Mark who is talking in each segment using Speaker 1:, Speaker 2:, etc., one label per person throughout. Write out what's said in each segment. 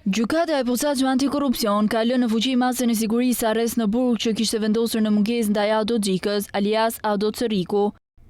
Speaker 1: Gjykata e posaçme antikorrupsion ka lënë në fuqi masën e sigurisë arrest në burg që kishte vendosur në mungesë ndaj Ado Xhikës, alias Ado Coriku,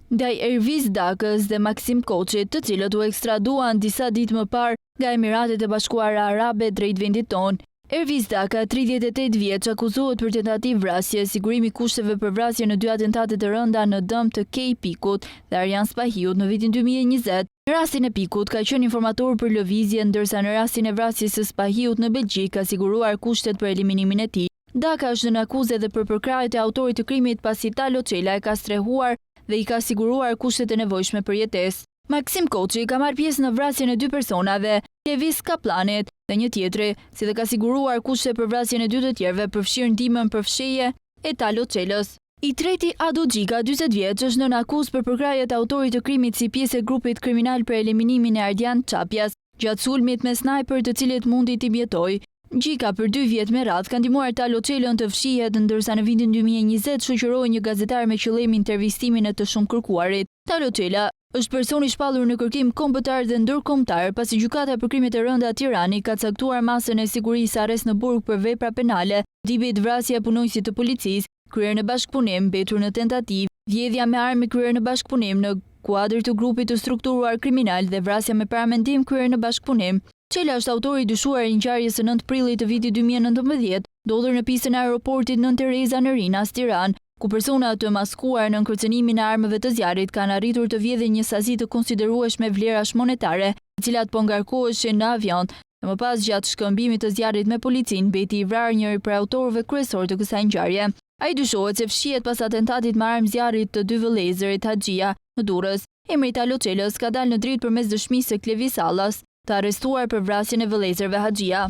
Speaker 1: ndaj Erviz Dakës dhe Maksim Koçit, të cilët u ekstraduan disa ditë më parë nga Emiratet e Bashkuara Arabe drejt vendit tonë. Erviz Daka, 38 vjeç, akuzohet për tentativë vrasje, sigurimi kushteve për vrasje në 2 atentate të rënda në dëm të Kej Pikut dhe Arjan Spahiut në vitin 2020. Në rastin e Pikut ka qenë informator për lëvizje, ndërsa në rastin e vrasjes së Spahiut në Belgjik ka siguruar kushtet për eliminimin e tij. Daka është në akuzë edhe për përkrahjet e autorit të krimit pasi Talo Çela e ka strehuar dhe i ka siguruar kushtet e nevojshme për jetesë. Maksim Koçi ka marrë pjesë në vrasjen e 2 personave, Levis Kaplanit dhe një tjetri, si dhe ka siguruar kushte për vrasjen e 2 të tjerëve, përfshirë ndihmën për fshehje e Talo Çelës. I treti Ado Xhika, 40 vjeç, është në akuzë për përkrahjet e autorit të krimit si pjesë e grupit kriminal për eliminimin e Ardian Çapjas, gjatë sulmit me snajper të cilët mundi t'i mjetoj. Xhika për 2 vjet me radhë ka ndihmuar Talo Çelën të fshihet, ndërsa në vitin 2020 shoqëroi një gazetar me qëllim intervistimin e të shumë kërkuarit. Talo Çela është person i shpallur në kërkim kombëtar dhe ndërkombëtar, pasi gjykata për krimet e rënda Tirani ka caktuar masën e sigurisë arrest në burg për vepra penale, dibit vrasja e punonjësit të policisë, kryer në bashkëpunim, mbetur në tentativë, vjedhja me armë kryer në bashkëpunim në kuadër të grupit të strukturuar kriminal dhe vrasja me paramendim kryer në bashkëpunim. Çela është autori i dyshuar i ngjarjes së 9 prillit të vitit 2019, ndodhur në pistën e aeroportit Nën Tereza në Rinas, Tiranë, ku persona të maskuar në kërcënimin e armëve të zjarrit kanë arritur të vjedhin një sazi të konsiderueshme vlerash monetare, të cilat po ngarkoheshin në avion. Dhe më pas, gjatë shkëmbimit të zjarrit me policinë, mbeti i vrarë njëri prej autorëve kryesor të kësaj ngjarje. Ai dyshohet se fshihet pas atentatit me armë zjarrit të 2 vëllezërit Haxhia në Durrës. Emri i Talo Çelës ka dalë në dritë përmes dëshmisë së Klevis Sallas, të arrestuar për vrasjen e vëllezërve Haxhia.